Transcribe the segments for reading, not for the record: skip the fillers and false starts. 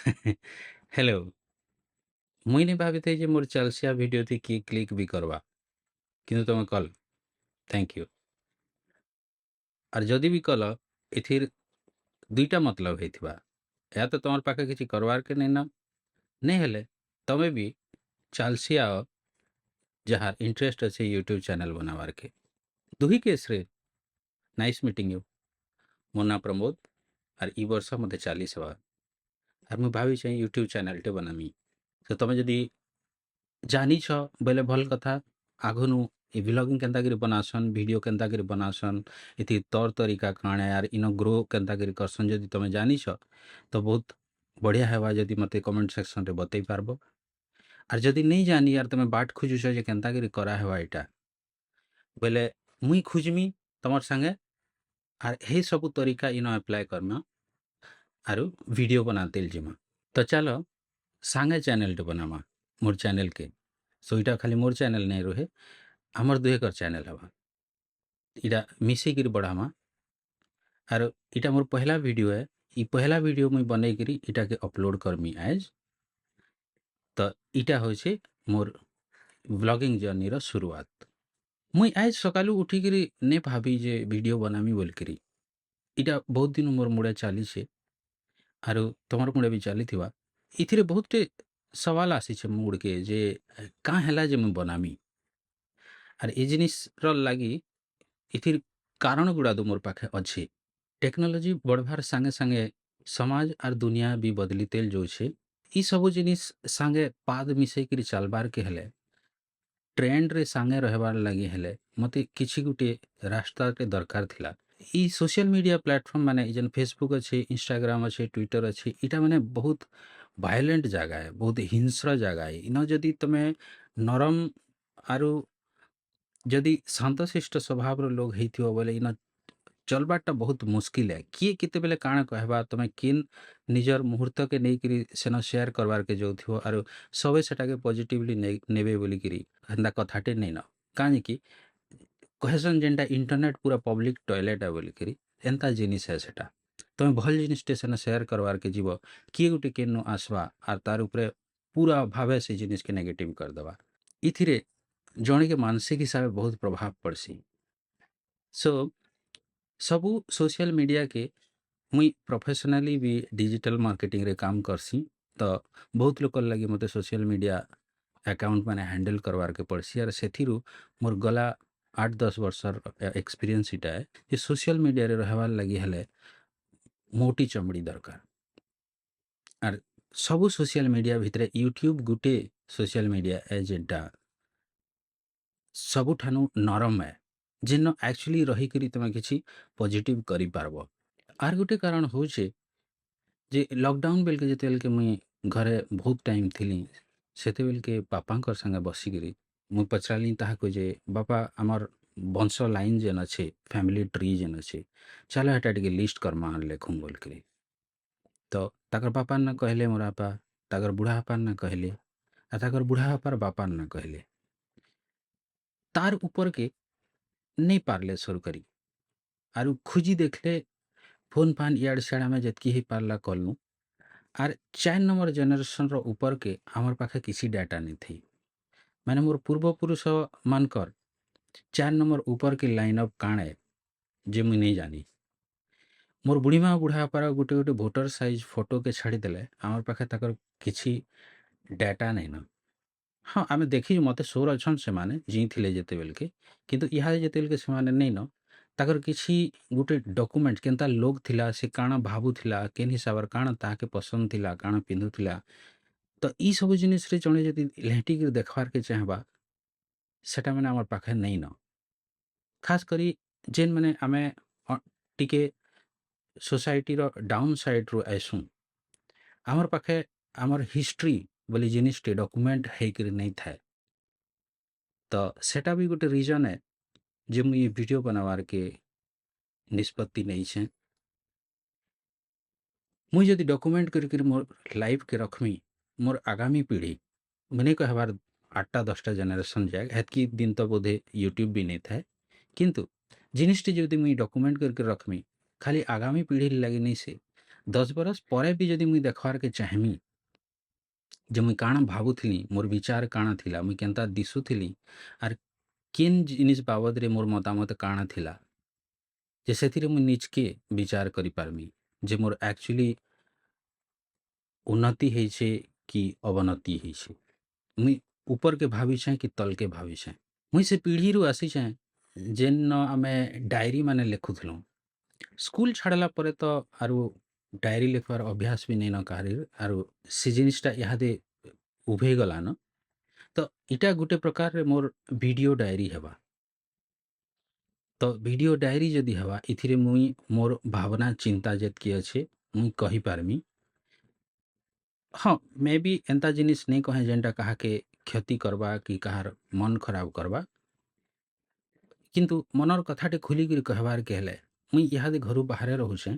Hello. ମୁଇଁ ନି ଭାବିଥାଇ ଯେ ମୋର୍ ଚାଲିସିଆ ଭିଡ଼ିଓ ଥି କିଏ କ୍ଲିକ୍ ବି କରବା, କିନ୍ତୁ ତମେ କଲ। Thank you. ଆର୍ ଯଦି ବି କଲ, ଏଥିର୍ ଦୁଇଟା ମତଲବ ହେଇଥିବା। ଏହା ତ ତମର ପାଖେ କିଛି କରବାର୍ କେ ନାଇଁ ନ, ନାଇଁ ହେଲେ ତମେ ବି ଚାଲସିଆ ଯାହାର ଇଣ୍ଟରେଷ୍ଟ ଅଛି ୟୁଟ୍ୟୁବ ଚ୍ୟାନେଲ ବନାବାର୍ କେ। ଦୁହି କେସ୍ରେ ନାଇସ୍ ମିଟିଂ ୟୁ। ମୋ ନାଁ ପ୍ରମୋଦ, ଆର୍ ଇ ବର୍ଷ ମତେ 40 ହେବା। ଆର୍ ମୁଁ ଭାବିଛେ ୟୁଟ୍ୟୁବ ଚ୍ୟାନେଲଟେ ବନାମି। ତ ତମେ ଯଦି ଜାନିଛ ବୋଇଲେ ଭଲ କଥା। ଆଘନୁ ଇ ଭ୍ଲଗିଂ କେନ୍ତାକରି ବନାସନ୍, ଭିଡ଼ିଓ କେନ୍ତାକରି ବନାସନ୍, ଏଥି ତौर ତରିକା କାଣା ଆର୍ ଇନ ଗ୍ରୋ କେନ୍ତାକରି କରସନ୍ ଯଦି ତମେ ଜାନିଛ ତ ବହୁତ ବଢ଼ିଆ ହେବା ଯଦି ମତେ କମେଣ୍ଟ ସେକ୍ସନରେ ବତେଇ ପାରବ। ଆର୍ ଯଦି ନେଇ ଜାନି ଆର୍ ତମେ ବାଟ ଖୋଜୁଛ ଯେ କେନ୍ତାକରି କରାହେବା ଏଇଟା ବୋଇଲେ ମୁଇଁ ଖୁଜମି ତମର ସାଙ୍ଗେ। ଆର୍ ହେ ସବୁ ତରିକା ଇନ ଆପ୍ଲାଏ କରମା ଆରୁ ଭିଡ଼ିଓ ବନାତେଲ୍ ଯିମା। ତ ଚାଲ ସାଙ୍ଗେ ଚ୍ୟାନେଲଟେ ବନାମା ମୋର୍ ଚ୍ୟାନେଲକେ। ସो ଇଟା ଖାଲି ମୋର୍ ଚ୍ୟାନେଲ ନାଇଁ ରୁहे, ଆମର୍ ଦୁହେକର ଚ୍ୟାନେଲ हेबा। इटा मिसेकिरी बढामा। आर इटा मोर पहला वीडियो है। इ पहला वीडियो मुई बनैकरी इटा के अपलोड करमी आज। तो इटा होछे मोर व्लॉगिंग जर्नी रो शुरुआत। मुई आज सकालू उठिकरी ने भाबी जे वीडियो बनामी बोलकरी। इटा बहुत दिन मोर मुड़े चाली छे आरो तमर मुड़े भी चाली थिवा। इथिरे बहुतटे सवाल आसी छे मुड़ के जे का ହେଲା जे मुई बनामी। आर ए जिनिस रो लागी इथिर कारण गुड़ा दो मोर पाखे अच्छे। टेक्नोलॉजी बढ़वार संगे संगे समाज आर दुनिया भी बदली तेल जो छे। ई सबो जिनिस संगे पाद मिसई करी चलबार के हेले, ट्रेंड रे संगे रहबार लगी हेले मते किछि गुटे रास्ता के दरकार थिला। ई सोशल मीडिया प्लेटफॉर्म माने जन फेसबुक अच्छे, इंस्टाग्राम अच्छे, ट्विटर अच्छे, इटा माने बहुत वायलेंट जगह है, बहुत हिंस्र जगह है। इनो जदि तमे नरम आरु जदि शांतशिष्ट स्वभाव लोग ହେଇଥିବ ବୋଲେ ଇନ ଚଲବାରଟା ବହୁତ ମୁସ୍କିଲ है। किए केतेबेले काଣା कहबा तमे किन निजर मुहूर्त के नेइकरी सेन शेयर करबार के जोथियो आरो सबे सेटाके पॉजिटिवली नेबे बोलिकरी हंदा कथाटे नहीं न। काहे कि कहसन जेनटा इंटरनेट पूरा पब्लिक टॉयलेट है बोलिकरी एंता जिनिस है सेटा। तमे भल जिनिसटे सेन शेयर करबार के जीव किए गुटे केनो आसवा आर तार उपरे पूरा भावे से जिनिस के नेगेटिव कर दवा। इथिरे जणे के मानसिक हिसाब से बहुत प्रभाव पड़सी। सो सबू सोशल मीडिया के मुई प्रोफेशनली भी डिजिटल मार्केटिंग रे काम करसी। तो बहुत लोग लगे मते सोशल मीडिया अकाउंट माने हैंडल करवार के पड़सी। और सेथिरु मोर गला 8-10 वर्षर एक्सपीरियंस इटा है कि सोशल मीडिया रे रहबार लगी हेले मोटी चमड़ी दरकार। और सबू सोशल मीडिया भितरे यूट्यूब गुटे सोशल मीडिया है जेनटा सबुठानु नरम है, जेन एक्चुअली रही करी तमे किछि पॉजिटिव करि पारबो। आर गुटे कारण होचे जे लॉकडाउन बेल के जेतेबेल के मुई घरे बहुत टाइम थिली सेतेबेल के बापांकर संगे बसिकरी मुई पचराली ताहाको जे बापा आमर वंश लाइन जेन अच्छे, फैमिली ट्री जेन अच्छे, चलो हेटा टिके लिस्ट करमा लेखुं बोलकरी। तो ताकर बापा न कहले मोर आपा, ताकर बुढ़ा आपा न कहले, आ ताकर बुढ़ा आपार बापा न कहले। तार ऊपर के नहीं पारले शुरू करी आरु खुजी देखले फोन फान इयाड़ सियाड़ में जतकी ही पारला कलनु। आर 4 नंबर जेनरेशन रो ऊपर के हमर पाखे किसी डाटा नहीं थी। मैंने मोर पूर्वपुरुष मानकर 4 नंबर ऊपर के लाइन अप काणे जे मुई नहीं जानी। मोर बुढ़ीमा बुढ़ा पारा गुटे गुटे वोटर साइज फोटो के छाड़ी देले हमर पाखे ताकर किसी डाटा नहीं न। हाँ आमे देखी मते सोर अछन से माने जी थिले जेते बेल के, किंतु इहा जेते बेल के से माने नहीं न ताकर किसी गुटे डॉक्यूमेंट केनता लोग थिला, से काना भाबू थिला, केन हिसाबर काना ताके पसंद थिला, काना पिंधु थिला। तो ई सब जिनिस रे जणे जदि लेहटी के देखबार के चाहबा सेटा माने हमर पाखे नहीं न। खास करी जेन माने आमे टिके सोसाइटी रो डाउन साइड रो आइसुं, हमर पाखे हमर हिस्ट्री बोली जिनिसटे डॉक्यूमेंट हेकरी नहीं थाए। तो सेटा भी गोटे रीजन है जे मुई वीडियो बनावार के निष्पत्ति नहीं छे। मुई जदि डॉक्यूमेंट करके मोर लाइफ के रखमी मोर आगामी पीढ़ी मैंने कहबार 8टा 10टा जेनरेशन जाए हेतकी दिन तो बोधे यूट्यूब भी नहीं थाए, किंतु जिनिसटी जदि मुई डॉक्यूमेंट करके रखमी खाली आगामी पीढ़ी लगी नहीं से 10 बरस ପରେ ବି ଯଦି ମୁଇଁ ଦେଖବାର୍କେ ଚାହିଁମି ଯେ ମୁଇଁ କାଣା ଭାବୁଥିଲି, ମୋର୍ ବିଚାର କାଣା ଥିଲା, ମୁଇଁ କେନ୍ତା ଦିଶୁଥିଲି, ଆର୍ କେନ୍ ଜିନିଷ୍ ବାବଦରେ ମୋର୍ ମତାମତ କାଣା ଥିଲା, ଯେ ସେଥିରେ ମୁଇଁ ନିଜକେ ବିଚାର କରିପାରମି ଯେ ମୋର୍ ଆକ୍ଚୁଆଲି ଉନ୍ନତି ହେଇଛେ କି ଅବନତି ହେଇଛେ। ମୁଇଁ ଉପରକେ ଭାବିଛେଁ କି ତଲକେ ଭାବିଛେଁ। ମୁଇଁ ସେ ପିଢ଼ିରୁ ଆସିଛେଁ ଯେନ୍ନ ଆମେ ଡାଏରୀ ମାନେ ଲେଖୁଥିଲୁଁ। ସ୍କୁଲ ଛାଡ଼ିଲା ପରେ ତ ଆରୁ ଡାଏରୀ ଲେଖବାର ଅଭ୍ୟାସ ବି ନେଇନ କାହାରିର୍, ଆରୁ ସେ ଜିନିଷଟା ଇହାଦେ ଉଭେଇ ଗଲାନ। ତ ଇଟା ଗୁଟେ ପ୍ରକାରରେ ମୋର୍ ଭିଡ଼ିଓ ଡାଏରୀ ହେବା। ତ ଭିଡ଼ିଓ ଡାଏରୀ ଯଦି ହେବା, ଇଥିରେ ମୁଇଁ ମୋର୍ ଭାବନା ଚିନ୍ତା ଯେତ୍କି ଅଛେ ମୁଇଁ କହିପାରମି। ହଁ, ମେ ବି ଏନ୍ତା ଜିନିଷ୍ ନେଇ କହେଁ ଯେନ୍ଟା କାହାକେ କ୍ଷତି କରବା କି କାହାର ମନ୍ ଖରାପ କରବା। କିନ୍ତୁ ମନର କଥାଟେ ଖୁଲିକିରି କହେବାର୍କେ ହେଲେ, ମୁଇଁ ଇହାଦେ ଘରୁ ବାହାରେ ରହୁଛେଁ।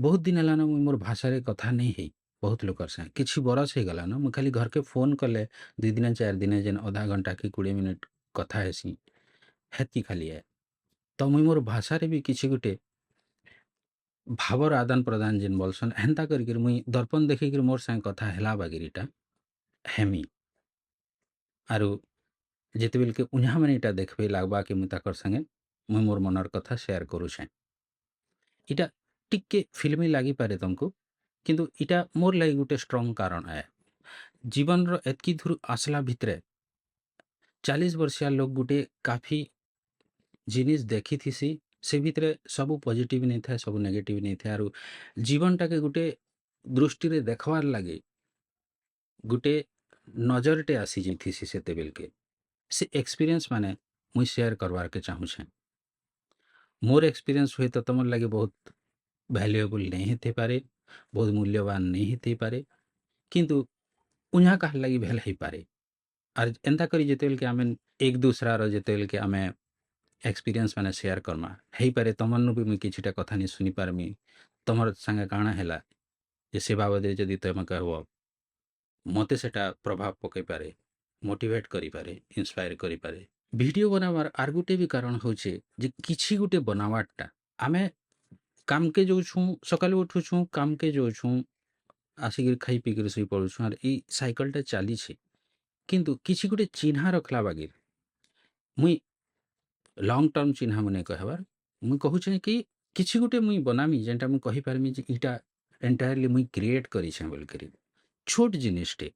ବହୁତ ଦିନ ହେଲାନ ମୁଇଁ ମୋର୍ ଭାଷାରେ କଥା ନେଇ ହେଇ ବହୁତ ଲୋକର ସାଙ୍ଗେ। କିଛି ବରଷ ହେଇଗଲାନ ମୁଇଁ ଖାଲି ଘରକେ ଫୋନ୍ କଲେ 2 ଦିନେ 4 ଦିନେ ଯେନ୍ ଅଧା ଘଣ୍ଟା କି 20 ମିନିଟ୍ କଥା ହେସି, ହେତ୍କି ଖାଲି ଏ। ତ ମୁଇଁ ମୋର୍ ଭାଷାରେ ବି କିଛି ଗୁଟେ ଭାବର ଆଦାନ ପ୍ରଦାନ ଯେନ୍ ବଲସନ୍, ହେନ୍ତା କରିକିରି ମୁଇଁ ଦର୍ପଣ ଦେଖିକିରି ମୋର୍ ସାଙ୍ଗେ କଥା ହେଲା ବାଗିର ଇଟା ହେମି। ଆରୁ ଯେତେବେଲ୍କେ ଉଞ୍ଜାମାନେ ଇଟା ଦେଖ୍ବେ ଲାଗ୍ବା କି ମୁଇଁ ତାକର୍ ସାଙ୍ଗେ ମୁଇଁ ମୋର୍ ମନର କଥା ସେୟାର କରୁଛେଁ। ଇଟା ଟିକେ ଫିଲ୍ମି ଲାଗିପାରେ ତମକୁ, କିନ୍ତୁ ଇଟା ମୋର୍ ଲାଗି ଗୁଟେ ଷ୍ଟ୍ରଙ୍ଗ କାରଣ ए। ଜୀବନର ଏତ୍କି ଦୂର ଆସଲା ଭିତରେ 40 ବର୍ଷିଆ ଲୋକ ଗୁଟେ କାଫି ଜିନିଷ୍ ଦେଖିଥିସି। ସେ ଭିତରେ ସବୁ ପଜିଟିଭ ନେଇ ଥାଏ, ସବୁ ନେଗେଟିଭ ନେଇ ଥାଏ। ଆରୁ ଜୀବନଟାକେ ଗୁଟେ ଦୃଷ୍ଟିରେ ଦେଖବାର୍ ଲାଗି ଗୁଟେ ନଜରଟେ ଆସି ଯାଇଥିସି ସେତେବେଲ୍କେ। ସେ ଏକ୍ସପିରିଏନ୍ସ ମାନେ ମୁଇଁ ସେୟାର करवारके ଚାହୁଁଛେଁ। मोर एक्सपीरियंस हुए तो तुम लगे बहुत वैल्यूएबल नहीं हेते पारे, बहुत मूल्यवान नहीं हेते पारे, किंतु उन्हा कह लगी भेल ही पारे। और एंता करी जेतेल के आमें एक दूसरा रो जेतेल के आमें एक्सपीरियंस माने शेयर करमा हेई पारे। तमन्नु भी मुई किछिटा कथा नि सुनि पारमी, तमर संगे काଣା ହେଲା जे से बाबदे जदि तमे कहबो मते सेटा प्रभाव पकई पारे, मोटिवेट करि पारे, इंस्पायर करि पारे। वीडियो बनावार आर गुटे भी कारण होचे जे किछि गुटे बनावाटा आमे काम के जोछू, सकालु उठुछू, काम के जोछू, आसिक खाई पी कर सुई पड़ुछू, आर ई साइकलटा चालीछे। किंतु किछि गुटे चिन्हा रखला बागिर मुई लॉन्ग टर्म चिन्हा मने कहबार मुई कहूछे कि किछि गुटे मुई बनामी जेंटा मुई कहि पारमी जे इटा एंटायरली मुई क्रिएट करिछे बोल करी। छोट जिनिसटे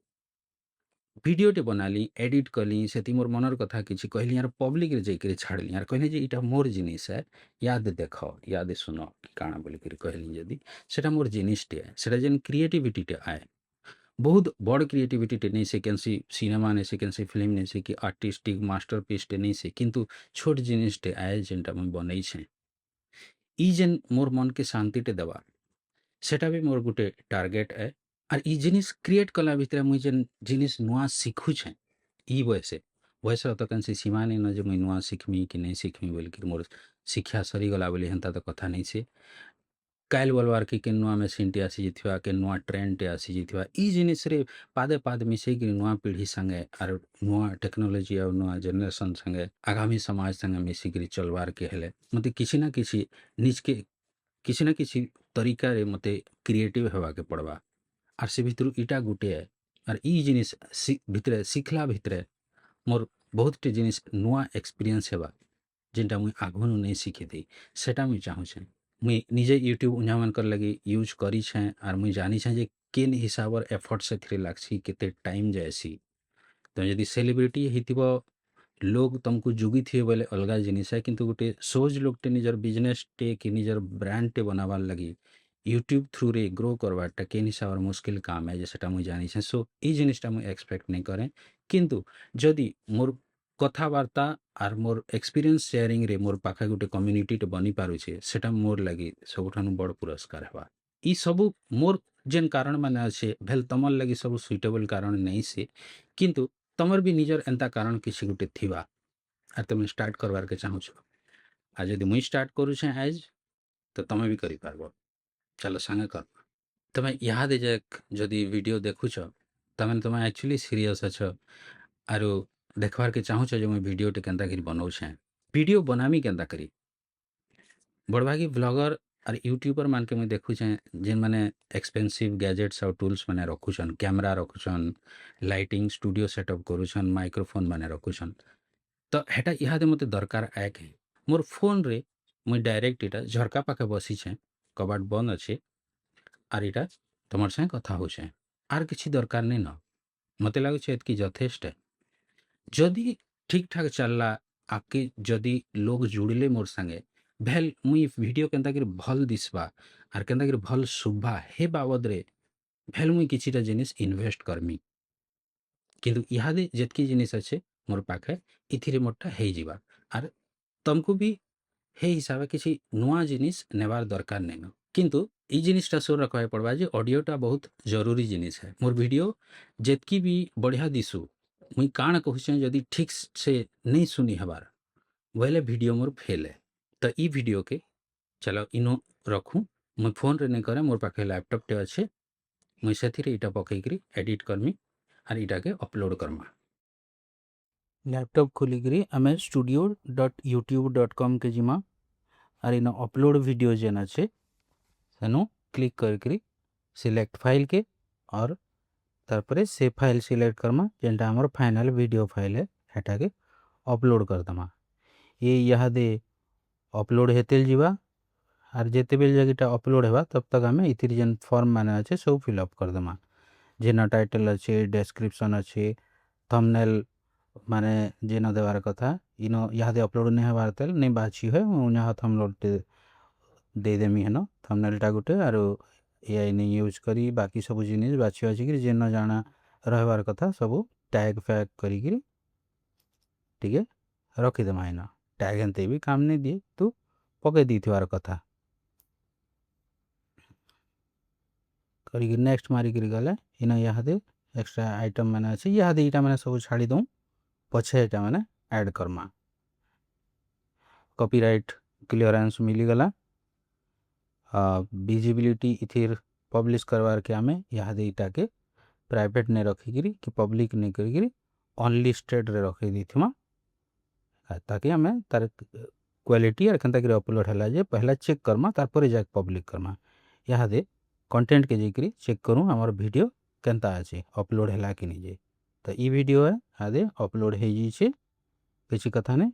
भिडियोटे बनाली, एडिट कली, सेति मोर मनर कथा किछि कहली, यार पब्लिक रे जाइकरी छाड़ली, यार कहली जे इटा मोर जिनिस है, याद देखो, याद सुनो कि काଣା बोली करी कहली जदि सेटा मोर जिनिसटे है, सेटा जेन क्रिएटिविटीटे आए। बहुत बड़ क्रिएटिविटीटे नहीं से केनसी सिनेमा नहीं से केनसी फिल्म नहीं से कि आर्टिस्टिक मास्टरपीसटे नहीं से, किंतु छोट जिनिसटे आए जेनटा मुई बनैछे। ई जेन मोर मन के शांतिटे देवा सेटा भी मोर गुटे टार्गेट है। और ई जिनिस क्रिएट कला भितर मुई जेन जिनिस नुआ शिखुछे ई बयस तो केनसी सीमा नहीं न जे मुई नुआ शिखमी कि नहीं शिखमी बोल कि मोर शिक्षा सरीगला बोली हेन्ता तो कथा नहीं से। काल बोलबार कि नुआ मेसीनटे आसी जाइथिबा, के नुआ ट्रेंडटे आसी जाइथिबा, ई जिनिस रे पादे पाद मिसेकरी नुआ पीढ़ी संगे आर नुआ टेक्नोलॉजी और नुआ जनरेशन संगे आगामी समाज संगे मिसिकरी चलबार के हेले मते किछि ना किछि निजके किछि ना किछि तरीका रे मते क्रिएटिव हेबा के पड़वा। आर से भितर इटा गुटे है। और ई जिनिस भितरे शिखला भितरे मोर बहुत टे जिनिस नुआ एक्सपीरियंस हेबा जेनटा मुई आगुनु नहीं शिखी थी, सेटा मुई चाहूछे। मुई निजे यूट्यूब उन्हा मानकर लगी यूज करी छे, और मुई जानी छे जे केन हिसाबर एफर्ट से थ्री लागसी, केते टाइम जाएसी। तो यदि सेलिब्रिटी हितिबो लोग तुमको जुगी थी बोले अलगा जिनिस है, किंतु गोटे सोज लोगटे निजर बिजनेस टे कि निजर ब्रांड टे बनावार लगी यूट्यूब थ्रू रे ग्रो करवाटा केन हिसाबर मुश्किल काम है, जेसेटा मुई जानी छे। सो ई जिनिसटा मुई एक्सपेक्ट नहीं करें, किंतु जदि मोर कथाबार्ता आर मोर एक्सपीरियंस शेयरिंग रे मोर पाखे गोटे कम्युनिटी टे बनी पारुछे, सेटा मोर लगी सबुठानु बड़ पुरस्कार हेबा। ई सबु मोर जेन कारण माने अच्छे भेल तमर लगी सब सुइटेबल कारण नहीं से, किंतु तमर भी निजर एंता कारण किसी गुटे थिबा आर तुम स्टार्ट करवार के चाहूछ। आज यदि मुई स्टार्ट करूछे आज तो तमे भी करि पारबो। चलो संगे कर। तमे याद जे जदि वीडियो देखुछ तमे एक्चुअली सीरियस अछ आरो देखबार के चाहूछ जे मुई वीडियो टे केनता करी बनाउछे। वीडियो बनामी केनता करी बड़भागी ब्लॉगर आर यूट्यूबर मान के मुई देखुछे जेन माने एक्सपेंसिव गैजेट्स और टूल्स माने रखुछन, कैमरा रखुछन, लाइटिंग स्टूडियो सेटअप करुछन, माइक्रोफोन माने रखुछन। तो हेटा इहादे मते दरकार आए के मोर फोन रे मुई डायरेक्ट इटा झरका पाखे बसिछे, कबाट बंद अच्छे आर इटा तुमर संगे कथा होछे, आर किछि दरकार नहीं न। मते लाଗୁছে एतकी यथेष्ट है। जदि ठीक ठाक चलला आके जदि लोग जुड़ले मोर संगे भेल मुई वीडियो केनता कि भल दिसबा आर केनता कि भल शुभा हे बाबद रे भेल मुई किछिटा जिनिस इन्वेस्ट करमी। किंतु इहादे जेतकी जिनिस अच्छे मोर पाखे इथिरे मोरटा हेई जिबा आर तुमको भी हे हिसाबे किछि नुआ जिनिस नेबार दरकार नहीं न। किंतु ई जिनिसटा सोर रखवाय पड़बा जे ऑडियोटा बहुत जरूरी जिनिस है। मोर वीडियो जेतकी भी बढ़िया दिसु मुई काण कहूछे जदि ठीक से नहीं सुनी हबार बोले वीडियो मोर फेल है। तो ई वीडियो के चलो इनो रखूँ मुई फोन रे नहीं करे मोर पाखे लैपटॉप टे अच्छे मुई सेथिरे इटा पकईकरी एडिट करमी आर इटा के अपलोड करमा। लैपटॉप खोलिकरी आमे studio.youtube.com के जिमा आर इन अपलोड वीडियो जेन अच्छे सेनु क्लिक करकरी सिलेक्ट फाइल के और तारपरे से फाइल सिलेक्ट करमा जेनटा हमर फाइनल वीडियो फाइल है हेटा के अपलोड कर दमा। ये इहादे अपलोड हेतेल जीवा आर जेते बेल जगीटा अपलोड हेबा तब तक आमे इथिर जेन फॉर्म माने अच्छे सब फिलअप कर दमा। जेना टाइटल अच्छे, डेस्क्रिप्शन अच्छे, थंबनेल माने जेना देवार कथा इनो इहादे अपलोड नहीं हेबार तेल नहीं बाची है उन्हा थंबनेल दे देमी हेनो थंबनेलटा गुटे आरो एआई ने यूज करी बाकी सब जिनिस बाची बाची करी जेन जाना रहबार कथा सब टैग फैग करी करी ठीक है रखी देमा हेनो। टैग हेनते भी काम नहीं दिए तू पके दी थिवार कथा करी नेक्स्ट मारी करी गले इना इहादे एक्स्ट्रा आइटम माने अच्छे इहादे इटा माने सब छाड़ी दूँ पछे इटा माने ऐड करमा। कॉपीराइट क्लियरेंस मिली गला विजिबिलिटी इथिर पब्लिश करवार के आमे इहादे इटा के प्राइवेट ने रखिकी कि पब्लिक नहीं करी अनलिस्टेड रे रखी देथिमा ताकि आमे तार क्वालिटी और केनता कि अपलोड हैला जे पहला चेक करमा तारपरे जाके पब्लिक करमा। इहादे कंटेंट के जेकरी चेक करूँ हमर वीडियो केनता अच्छे अपलोड हैला कि नहीं जे। तो ई वीडियो है आदे अपलोड हो जाइए किसी कथा नहीं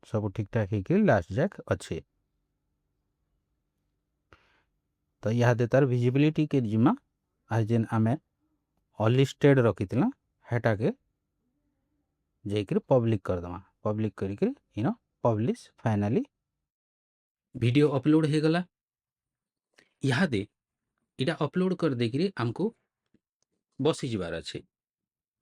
सब ठीक ठाक है लास्ट जाक अच्छे। तो इहादे तार विजिबिलिटी के जिम्मा आज जेन आमे अनलिस्टेड रखी हेटा के जाकर पब्लिक कर दमा पब्लिक करी इनो पब्लिश फाइनली वीडियो अपलोड हो गला। इहादे इटा अपलोड कर देकरी आमको बसी जबार अच्छे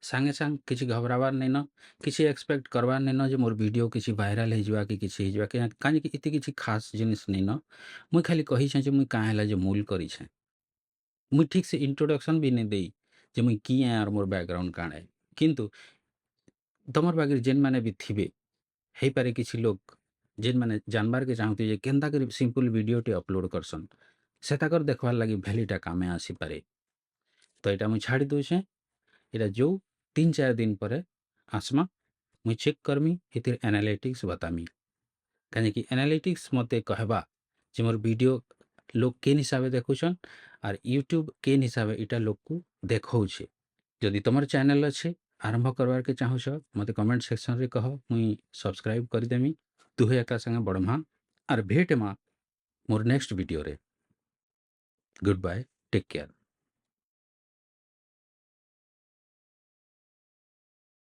सांगे सांग किसी घबरावार नहीं न किसी एक्सपेक्ट करवार नहीं न जे मोर वीडियो किसी वायरल हो जावा कि किसी हो जावा कहीं इतने किसी खास जिनिस नहीं न मुई खाली कही छे जे मुई काहेला जे मूल करी छे मुई ठीक से इंट्रोडक्शन भी नहीं देई जे मुई किए और मोर बैकग्राउंड काण है। किंतु तमर बागे जेन माने भी थिबे हे पारे किसी लोग जेन माने जानबार के चाहते जे केनता कर सिंपल वीडियो टे अपलोड करसन सेताकर देखवार लगी भैलीटा कामे आसी पारे। तो यहाँ मुझे छाड़ी दूचे यहाँ जो 3-4 दिन पर आसमा मुझे चेक करमी इतिर एनालिटिक्स बतामी कहीं एनालिटिक्स मते कहबा जे मोर वीडियो लोग केन हिसाब से देखुछन और यूट्यूब केन हिसाब से इटा लोग को देखौछे। जदि तुमर चैनल अच्छे आरंभ करवार के चाहूछ मते कमेंट सेक्शन रे कह मुई सब्सक्राइब कर देमी तुहे एका संगे बढ़मा और भेट मा मोर नेक्स्ट वीडियो रे। Good bye take care.